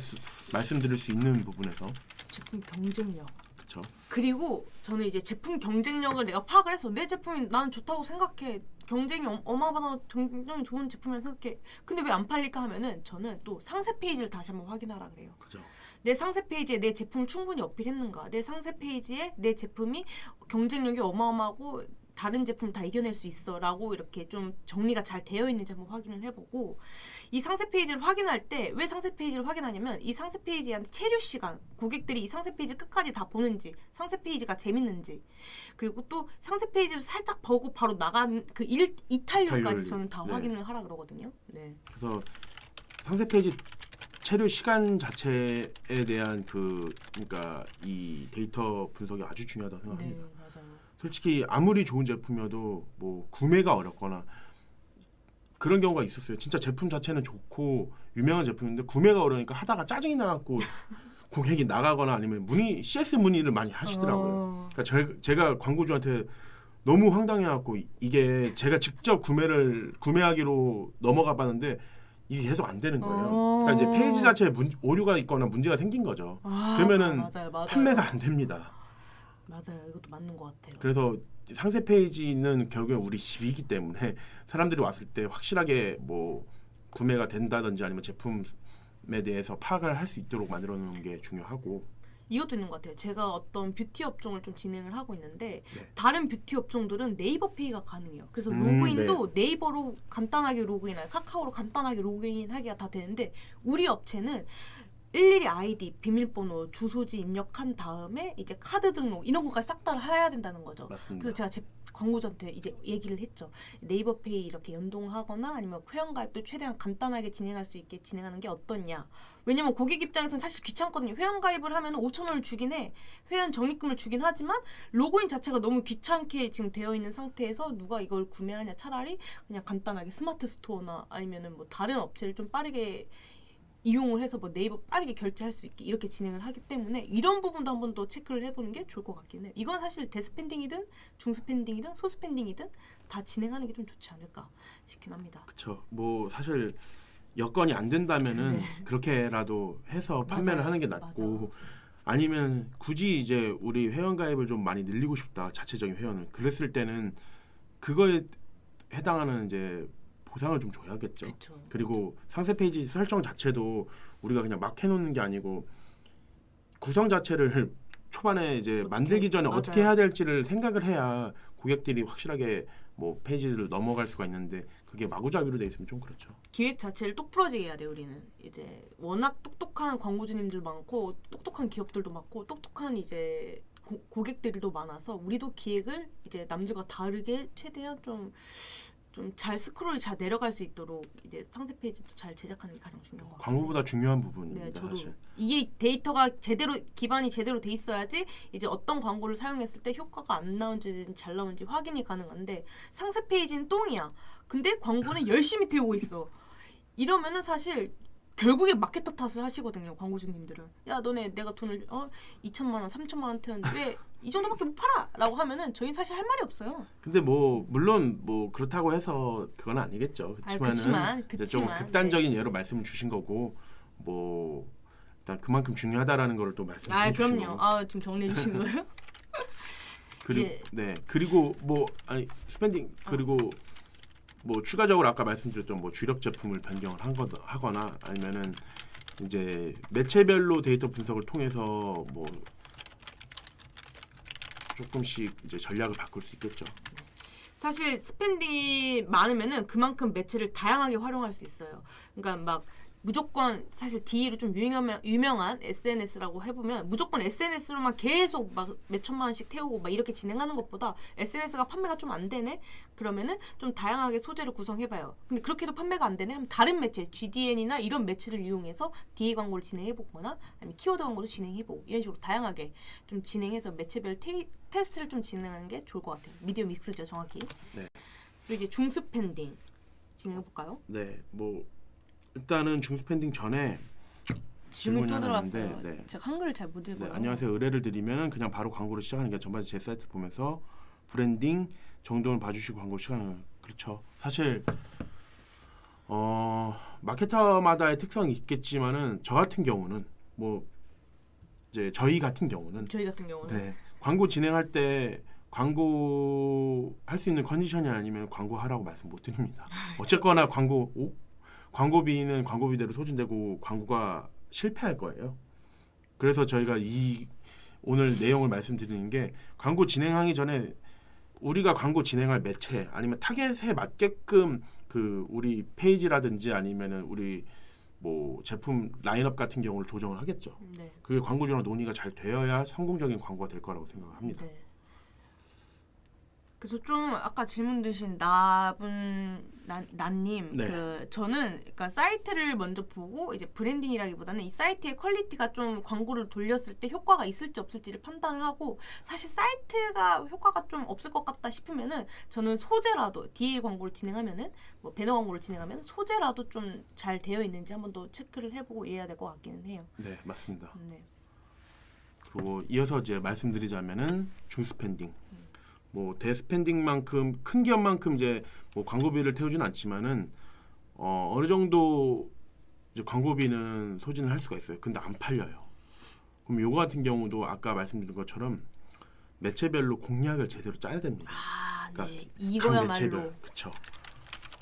말씀드릴 수 있는 부분에서 제품 경쟁력. 그렇죠. 그리고 저는 이제 제품 경쟁력을 내가 파악을 해서 내 제품이 나는 좋다고 생각해. 경쟁이 어마어마하고 굉장히 좋은 제품이라고 생각해. 근데 왜 안 팔릴까 하면은 저는 또 상세 페이지를 다시 한번 확인하라 그래요. 그죠. 내 상세 페이지에 내 제품을 충분히 어필했는가? 내 상세 페이지에 내 제품이 경쟁력이 어마어마하고 다른 제품 다 이겨낼 수 있어라고 이렇게 좀 정리가 잘 되어 있는지 한번 확인을 해보고 이 상세 페이지를 확인할 때 왜 상세 페이지를 확인하냐면 이 상세 페이지에 한 체류 시간 고객들이 이 상세 페이지 끝까지 다 보는지 상세 페이지가 재밌는지 그리고 또 상세 페이지를 살짝 보고 바로 나간 그 이탈률까지 이탈률. 저는 다 네. 확인을 하라 그러거든요. 네. 그래서 상세 페이지 체류 시간 자체에 대한 그러니까 이 데이터 분석이 아주 중요하다고 생각합니다. 네, 맞아요. 솔직히 아무리 좋은 제품이어도 뭐 구매가 어렵거나 그런 경우가 있었어요. 진짜 제품 자체는 좋고 유명한 제품인데 구매가 어려우니까 하다가 짜증이 나갖고 고객이 나가거나 아니면 CS 문의를 많이 하시더라고요. 그러니까 제가 광고주한테 너무 황당해갖고 이게 제가 직접 구매하기로 넘어가 봤는데 이게 계속 안 되는 거예요. 그러니까 이제 페이지 자체에 오류가 있거나 문제가 생긴 거죠. 그러면은 맞아요. 판매가 안 됩니다. 맞아요. 이것도 맞는 것 같아요. 그래서 상세 페이지는 결국에 우리 집이기 때문에 사람들이 왔을 때 확실하게 뭐 구매가 된다든지 아니면 제품에 대해서 파악을 할 수 있도록 만들어 놓는 게 중요하고 이것도 있는 것 같아요. 제가 어떤 뷰티 업종을 좀 진행을 하고 있는데 네. 다른 뷰티 업종들은 네이버 페이가 가능해요. 그래서 네. 로그인도 네이버로 간단하게 로그인하고 카카오로 간단하게 로그인하기가 다 되는데 우리 업체는 일일이 아이디, 비밀번호, 주소지 입력한 다음에 이제 카드 등록 이런 것까지 싹 다 해야 된다는 거죠. 맞습니다. 그래서 제가 제 광고주한테 이제 얘기를 했죠. 네이버 페이 이렇게 연동을 하거나 아니면 회원 가입도 최대한 간단하게 진행할 수 있게 진행하는 게 어떻냐. 왜냐면 고객 입장에서는 사실 귀찮거든요. 회원 가입을 하면 5,000원을 주긴 해. 회원 적립금을 주긴 하지만 로그인 자체가 너무 귀찮게 지금 되어 있는 상태에서 누가 이걸 구매하냐. 차라리 그냥 간단하게 스마트 스토어나 아니면은 뭐 다른 업체를 좀 빠르게 이용을 해서 뭐 네이버 빠르게 결제할 수 있게 이렇게 진행을 하기 때문에 이런 부분도 한번 더 체크를 해보는 게 좋을 것 같긴 해요. 이건 사실 대스펜딩이든 중스펜딩이든 소스펜딩이든 다 진행하는 게 좀 좋지 않을까 싶긴 합니다. 그렇죠. 뭐 사실 여건이 안 된다면은 그렇게라도 해서 판매를 맞아요. 하는 게 낫고 맞아. 아니면 굳이 이제 우리 회원 가입을 좀 많이 늘리고 싶다. 자체적인 회원을. 그랬을 때는 그거에 해당하는 이제 보상을 좀 줘야겠죠. 그쵸. 그리고 상세 페이지 설정 자체도 우리가 그냥 막 해놓는 게 아니고 구성 자체를 초반에 이제 어떻게 만들기 전에 맞아요. 어떻게 해야 될지를 생각을 해야 고객들이 확실하게 뭐 페이지를 넘어갈 수가 있는데 그게 마구잡이로 돼 있으면 좀 그렇죠. 기획 자체를 똑부러지게 해야 돼요. 우리는 이제 워낙 똑똑한 광고주님들 많고 똑똑한 기업들도 많고 똑똑한 이제 고객들도 많아서 우리도 기획을 이제 남들과 다르게 최대한 좀 잘 스크롤이 잘 내려갈 수 있도록 이제 상세 페이지도 잘 제작하는 게 가장 중요한 것 같아요. 광고보다 중요한 부분입니다. 네, 저도 사실. 이게 데이터가 제대로 기반이 제대로 돼 있어야지 이제 어떤 광고를 사용했을 때 효과가 안 나온지 잘 나온지 확인이 가능한데 상세 페이지는 똥이야. 근데 광고는 열심히 태우고 있어. 이러면은 사실 결국에 마케터 탓을 하시거든요. 광고주님들은. 야 너네 내가 돈을 2천만 원, 3천만 원 태웠는데 왜 이 정도밖에 못 팔아? 라고 하면은 저희는 사실 할 말이 없어요. 근데 뭐 물론 뭐 그렇다고 해서 그건 아니겠죠. 그렇지만은 이제 좀 극단적인 예로 말씀을 주신 거고 뭐 일단 그만큼 중요하다라는 거를 또 말씀해 주신 그럼요. 거고. 지금 정리해 주신 거예요? 그리고 예. 네 그리고 뭐 스펜딩 그리고 뭐 추가적으로 아까 말씀드렸던 뭐 주력 제품을 변경을 하거나 아니면은 이제 매체별로 데이터 분석을 통해서 뭐 조금씩 이제 전략을 바꿀 수 있겠죠. 사실 스펜딩이 많으면은 그만큼 매체를 다양하게 활용할 수 있어요. 그러니까 막 무조건 사실 DE로 좀 유명한 SNS라고 해보면 무조건 SNS로만 계속 막 몇천만 원씩 태우고 막 이렇게 진행하는 것보다 SNS가 판매가 좀 안 되네? 그러면은 좀 다양하게 소재를 구성해봐요. 근데 그렇게도 판매가 안 되네? 하면 다른 매체, GDN이나 이런 매체를 이용해서 DE 광고를 진행해보거나 아니면 키워드 광고도 진행해보고 이런 식으로 다양하게 좀 진행해서 매체별 테스트를 좀 진행하는 게 좋을 것 같아요. 미디어 믹스죠, 정확히. 네. 그리고 이제 중스팬딩 진행해볼까요? 네, 뭐 일단은 중스팬딩 전에 질문이 질문이 또 하나 들어왔어요. 있는데, 네. 제가 한글을 잘 못 읽어요. 네, 안녕하세요. 의뢰를 드리면 그냥 바로 광고를 시작하는 게 전반적으로 제 사이트 보면서 브랜딩 정도는 봐주시고 광고 시작하는 그렇죠. 사실 마케터마다의 특성이 있겠지만은 저 같은 경우는 뭐 이제 저희 같은 경우는 저희 같은 경우는 네, 광고 진행할 때 광고 할 수 있는 컨디션이 아니면 광고하라고 말씀 못 드립니다. 어쨌거나 광고비는 광고비대로 소진되고 광고가 실패할 거예요. 그래서 저희가 오늘 내용을 말씀드리는 게 광고 진행하기 전에 우리가 광고 진행할 매체 아니면 타겟에 맞게끔 그 우리 페이지라든지 아니면은 우리 뭐 제품 라인업 같은 경우를 조정을 하겠죠. 네. 그게 광고주랑 논의가 잘 되어야 성공적인 광고가 될 거라고 생각합니다. 네. 그래서 좀 아까 질문 주신 나님 네. 그 저는 그러니까 사이트를 먼저 보고 이제 브랜딩이라기보다는 이 사이트의 퀄리티가 좀 광고를 돌렸을 때 효과가 있을지 없을지를 판단을 하고 사실 사이트가 효과가 좀 없을 것 같다 싶으면은 저는 소재라도 DA 광고를 진행하면은 뭐 배너 광고를 진행하면 소재라도 좀 잘 되어 있는지 한번 더 체크를 해보고 이래야 될 것 같기는 해요. 네, 맞습니다. 네. 그리고 이어서 이제 말씀드리자면은 중스팬딩. 뭐 대스팬딩만큼 큰 기업만큼 이제 뭐 광고비를 태우지는 않지만은 어느 정도 이제 광고비는 소진을 할 수가 있어요. 근데 안 팔려요. 그럼 요거 같은 경우도 아까 말씀드린 것처럼 매체별로 공략을 제대로 짜야 됩니다. 아, 그러니까 네. 각 이거야말로 매체별, 그쵸.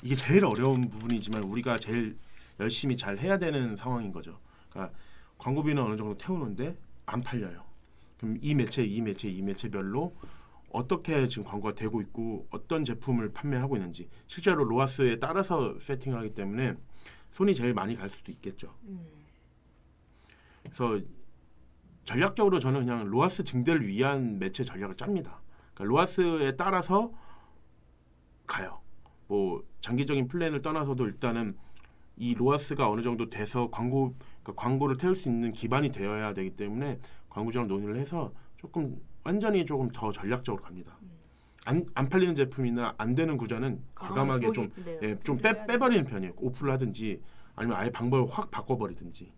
이게 제일 어려운 부분이지만 우리가 제일 열심히 잘 해야 되는 상황인 거죠. 그러니까 광고비는 어느 정도 태우는데 안 팔려요. 그럼 이 매체별로 어떻게 지금 광고가 되고 있고 어떤 제품을 판매하고 있는지 실제로 로아스에 따라서 세팅을 하기 때문에 손이 제일 많이 갈 수도 있겠죠. 그래서 전략적으로 저는 그냥 로아스 증대를 위한 매체 전략을 짭니다. 그러니까 로아스에 따라서 가요. 뭐 장기적인 플랜을 떠나서도 일단은 이 로아스가 어느 정도 돼서 그러니까 광고를 태울 수 있는 기반이 되어야 되기 때문에 광고주랑 논의를 해서 완전히 조금 더 전략적으로 갑니다. 안 팔리는 제품이나 안 되는 구조는 과감하게 좀 빼버리는 편이에요. 오프를 하든지 아니면 아예 방법을 확 바꿔버리든지.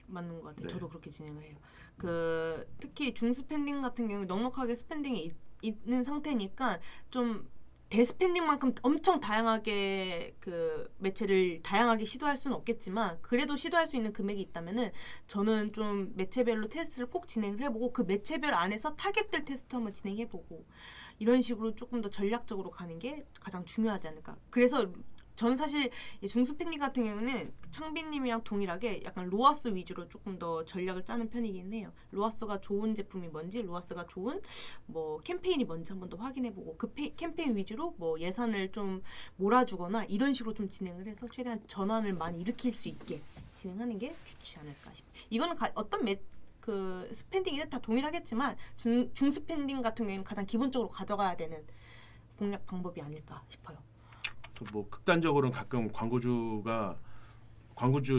맞는 것 같아요. 네. 저도 그렇게 진행을 해요. 그 특히 중스팬딩 같은 경우 넉넉하게 스팬딩이 있는 상태니까 좀 대스팬딩만큼 엄청 다양하게 그 매체를 다양하게 시도할 수는 없겠지만 그래도 시도할 수 있는 금액이 있다면은 저는 좀 매체별로 테스트를 꼭 진행을 해보고 그 매체별 안에서 타겟들 테스트 한번 진행해보고 이런 식으로 조금 더 전략적으로 가는 게 가장 중요하지 않을까. 그래서 저는 사실 이 중스팬딩 같은 경우는 창빈님이랑 동일하게 약간 로아스 위주로 조금 더 전략을 짜는 편이긴 해요. 로아스가 좋은 제품이 뭔지, 로아스가 좋은 뭐 캠페인이 뭔지 한번 더 확인해보고 그 캠페인 위주로 뭐 예산을 좀 몰아주거나 이런 식으로 좀 진행을 해서 최대한 전환을 많이 일으킬 수 있게 진행하는 게 좋지 않을까 싶어요. 이거는 어떤 그 스팬딩이든 다 동일하겠지만 중스팬딩 같은 경우는 가장 기본적으로 가져가야 되는 공략 방법이 아닐까 싶어요. 뭐 극단적으로는 가끔 광고주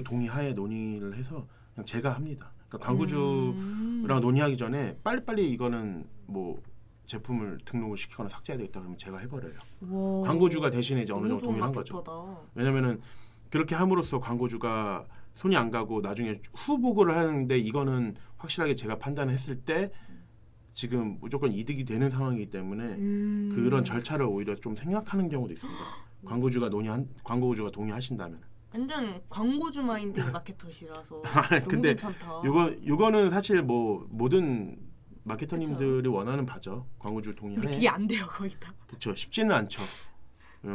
동의하에 논의를 해서 그냥 제가 합니다. 그러니까 광고주랑 논의하기 전에 빨리빨리 이거는 뭐 제품을 등록을 시키거나 삭제해야 되겠다 그러면 제가 해버려요. 오, 광고주가 대신에 이제 어느 너무 정도 좋은 동의를 한 거죠. 마케터다. 왜냐면은 그렇게 함으로써 광고주가 손이 안 가고 나중에 후보고를 하는데 이거는 확실하게 제가 판단했을 때 지금 무조건 이득이 되는 상황이기 때문에 그런 절차를 오히려 좀 생략하는 경우도 있습니다. 광고주가 동의하신다면. 완전 광고주 마인드 마케터시라서 너무 근데 괜찮다. 요거는 사실 뭐 모든 마케터님들이 원하는 바죠. 광고주 근데 동의하에. 그게 안 돼요 거의 다. 그렇죠. 쉽지는 않죠.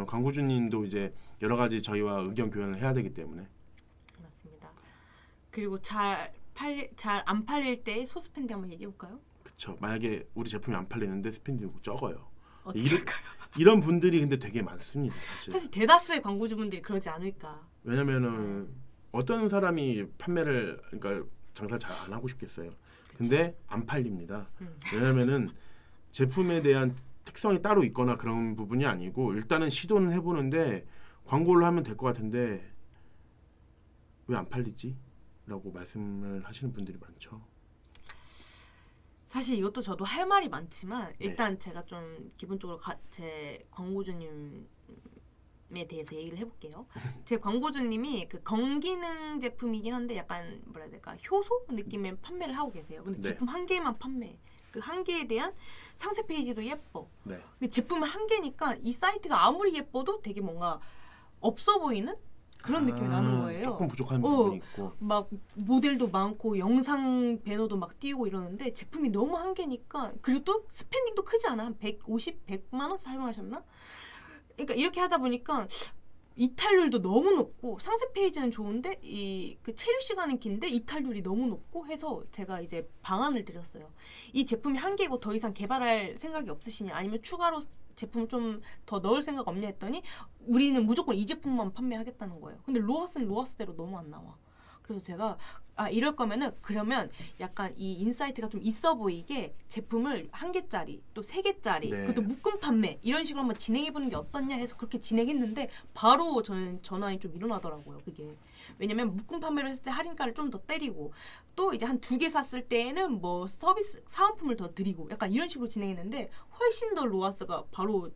광고주님도 이제 여러 가지 저희와 의견 교환을 해야 되기 때문에. 맞습니다. 그리고 잘 안 팔릴 때 소스팬딩 한번 얘기해 볼까요? 그렇죠. 만약에 우리 제품이 안 팔리는데 스pen딩이 적어요. 어떻게 할까요? 이런 분들이 근데 되게 많습니다. 사실 사실 대다수의 광고주분들이 그러지 않을까. 왜냐면은 어떤 사람이 판매를 그러니까 장사를 잘 안 하고 싶겠어요. 근데 안 팔립니다. 왜냐면은 제품에 대한 특성이 따로 있거나 그런 부분이 아니고 일단은 시도는 해보는데 광고를 하면 될 것 같은데 왜 안 팔리지? 라고 말씀을 하시는 분들이 많죠. 사실 이것도 저도 할 말이 많지만 네. 일단 제가 좀 기본적으로 제 광고주님에 대해서 얘기를 해볼게요. 제 광고주님이 그 건기능 제품이긴 한데 약간 뭐라 해야 될까 효소 느낌의 판매를 하고 계세요. 근데 네. 제품 한 개만 판매. 그 한 개에 대한 상세 페이지도 예뻐. 네. 근데 제품이 한 개니까 이 사이트가 아무리 예뻐도 되게 뭔가 없어 보이는 그런 느낌이 나는 거예요. 조금 부족한 부분이 있고. 막 모델도 많고 영상 배너도 막 띄우고 이러는데 제품이 너무 한계니까 그리고 또 스펜딩도 크지 않아. 한 150, 100만 원 사용하셨나? 그러니까 이렇게 하다 보니까 이탈률도 너무 높고 상세 페이지는 좋은데 이 그 체류 시간은 긴데 이탈률이 너무 높고 해서 제가 이제 방안을 드렸어요. 이 제품이 한계고 더 이상 개발할 생각이 없으시냐 아니면 추가로 제품 좀 더 넣을 생각 없냐 했더니 우리는 무조건 이 제품만 판매하겠다는 거예요. 근데 로하스는 로하스대로 너무 안 나와. 그래서 제가 이럴 거면은 그러면 약간 이 인사이트가 좀 있어 보이게 제품을 한 개짜리 또 세 개짜리 네. 그것도 묶음 판매 이런 식으로 한번 진행해 보는 게 어떻냐 해서 그렇게 진행했는데 바로 저는 전환이 좀 일어나더라고요. 그게 왜냐면 묶음 판매를 했을 때 할인가를 좀 더 때리고 또 이제 한 2개 샀을 때에는 뭐 서비스 사은품을 더 드리고 약간 이런 식으로 진행했는데 훨씬 더 로아스가 바로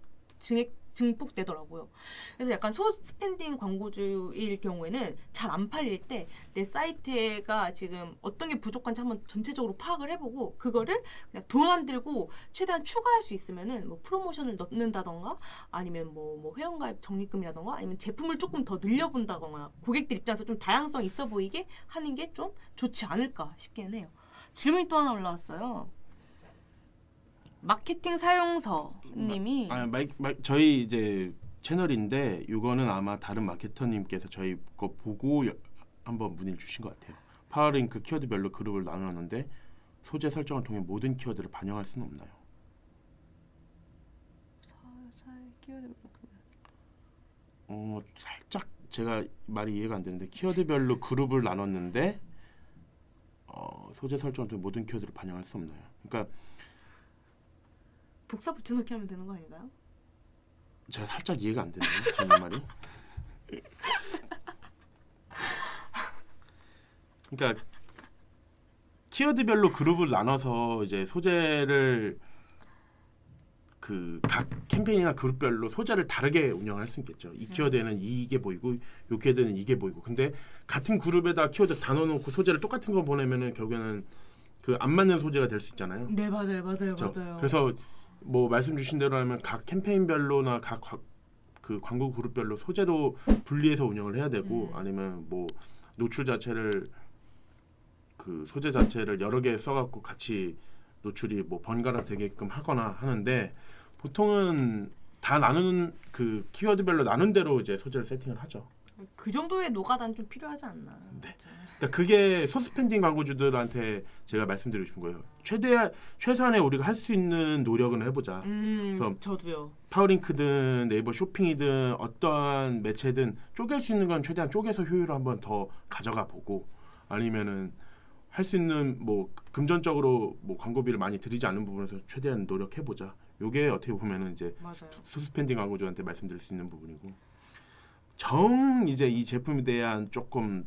증폭되더라고요. 그래서 약간 소스펜딩 광고주일 경우에는 잘 안 팔릴 때 내 사이트가 지금 어떤 게 부족한지 한번 전체적으로 파악을 해보고 그거를 그냥 돈 안 들고 최대한 추가할 수 있으면은 뭐 프로모션을 넣는다던가 아니면 뭐 회원가입 적립금이라던가 아니면 제품을 조금 더 늘려본다거나 고객들 입장에서 좀 다양성 있어 보이게 하는 게 좀 좋지 않을까 싶기는 해요. 질문이 또 하나 올라왔어요. 마케팅 사용서님이 저희 이제 채널인데 이거는 아마 다른 마케터님께서 저희 거 보고 한번 문의를 주신 것 같아요. 파워링크 키워드별로 그룹을 나눴는데 소재 설정을 통해 모든 키워드를 반영할 수는 없나요? 살짝 제가 말이 이해가 안 되는데 키워드별로 그룹을 나눴는데 소재 설정을 통해 모든 키워드를 반영할 수 없나요? 그러니까 복사 붙여넣기 하면 되는 거 아닌가요? 제가 살짝 이해가 안 되네요. 저는 말이. 그러니까 키워드별로 그룹을 나눠서 이제 소재를 그 각 캠페인이나 그룹별로 소재를 다르게 운영할 수 있겠죠. 이 키워드에는 이게 보이고 이 키워드에는 이게 보이고. 근데 같은 그룹에다 키워드 다 넣어놓고 소재를 똑같은 거 보내면은 결국에는 그 안 맞는 소재가 될 수 있잖아요. 네 맞아요. 그렇죠? 맞아요. 그래서 뭐 말씀 주신 대로 하면 각 캠페인별로나 각 그 광고 그룹별로 소재도 분리해서 운영을 해야 되고 아니면 뭐 노출 자체를 그 소재 자체를 여러 개 써갖고 같이 노출이 뭐 번갈아 되게끔 하거나 하는데 보통은 다 나누는 그 키워드별로 나눈 대로 이제 소재를 세팅을 하죠. 그 정도의 노가다는 좀 필요하지 않나. 네. 그러니까 그게 소스펜딩 광고주들한테 제가 말씀드리고 싶은 거예요. 최소한의 우리가 할 수 있는 노력은 해보자. 그래서 저도요. 파워링크든 네이버 쇼핑이든 어떠한 매체든 쪼갤 수 있는 건 최대한 쪼개서 효율을 한번 더 가져가 보고 아니면은 할 수 있는 뭐 금전적으로 뭐 광고비를 많이 들이지 않는 부분에서 최대한 노력해 보자. 요게 어떻게 보면은 이제 맞아요. 소스펜딩 광고주한테 말씀드릴 수 있는 부분이고 이제 이 제품에 대한 조금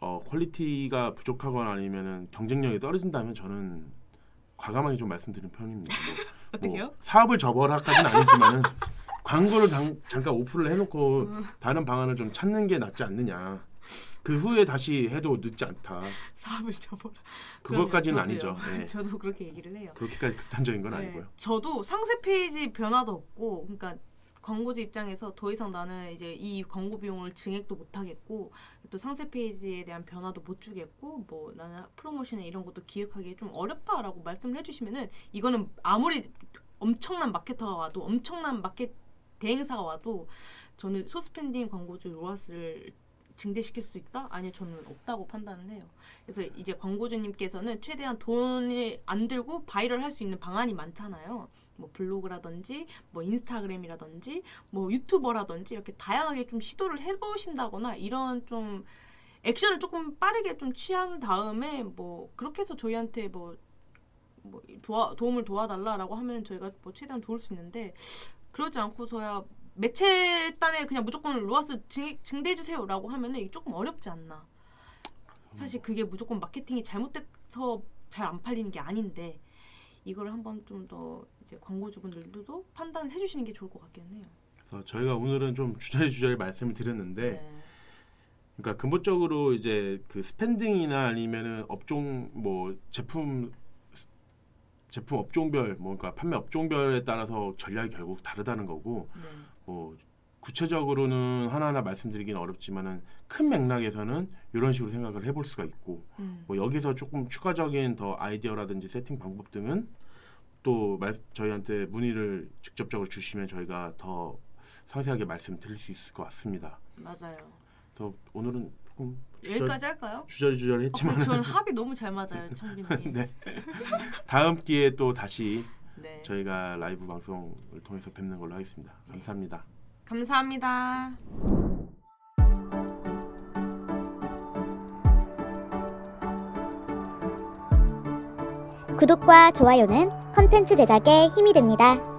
퀄리티가 부족하거나 아니면은 경쟁력이 떨어진다면 저는 과감하게 좀 말씀드리는 편입니다. 어떻게요? 뭐 사업을 접어라까지는 아니지만은 광고를 잠깐 오프를 해놓고 다른 방안을 좀 찾는 게 낫지 않느냐. 그 후에 다시 해도 늦지 않다. 사업을 접어라. 그것까지는 그럼요, 저도요. 아니죠. 네. 저도 그렇게 얘기를 해요. 그렇게까지 극단적인 건 네, 아니고요. 저도 상세 페이지 변화도 없고, 그러니까 광고주 입장에서 더 이상 나는 이제 이 광고 비용을 증액도 못 하겠고, 또 상세 페이지에 대한 변화도 못 주겠고, 뭐 나는 프로모션에 이런 것도 기획하기 좀 어렵다라고 말씀을 해주시면은 이거는 아무리 엄청난 마케터가 와도 엄청난 마켓 대행사가 와도 저는 소스펜딩 광고주 로아스를 증대시킬 수 있다? 아니요, 저는 없다고 판단을 해요. 그래서 이제 광고주님께서는 최대한 돈이 안 들고 바이럴 할 수 있는 방안이 많잖아요. 뭐 블로그라든지 뭐 인스타그램이라든지 뭐 유튜버라든지 이렇게 다양하게 좀 시도를 해보신다거나 이런 좀 액션을 조금 빠르게 좀 취한 다음에 뭐 그렇게 해서 저희한테 도움을 도와달라라고 하면 저희가 뭐 최대한 도울 수 있는데 그러지 않고서야 매체단에 그냥 무조건 로아스 증대해 주세요라고 하면은 이게 조금 어렵지 않나. 사실 그게 무조건 마케팅이 잘못돼서 잘 안 팔리는 게 아닌데 이걸 한번 좀 더 이제 광고주분들도 판단을 해주시는 게 좋을 것 같긴 해요. 그래서 저희가 오늘은 좀 주저리 말씀을 드렸는데, 네. 그러니까 근본적으로 이제 그 스pen딩이나 아니면은 업종 뭐 제품 업종별 뭐 그러니까 판매 업종별에 따라서 전략이 결국 다르다는 거고, 네. 뭐 구체적으로는 하나하나 말씀드리기는 어렵지만은 큰 맥락에서는 이런 식으로 생각을 해볼 수가 있고, 뭐 여기서 조금 추가적인 더 아이디어라든지 세팅 방법 등은 또 저희한테 문의를 직접적으로 주시면 저희가 더 상세하게 말씀드릴 수 있을 것 같습니다. 맞아요. 그래서 오늘은 조금 여기까지 할까요? 주저리 했지만 저는 합이 너무 잘 맞아요, 청빈님. 네. 다음 기회에 또 다시 네. 저희가 라이브 방송을 통해서 뵙는 걸로 하겠습니다. 감사합니다. 감사합니다. 구독과 좋아요는 컨텐츠 제작에 힘이 됩니다.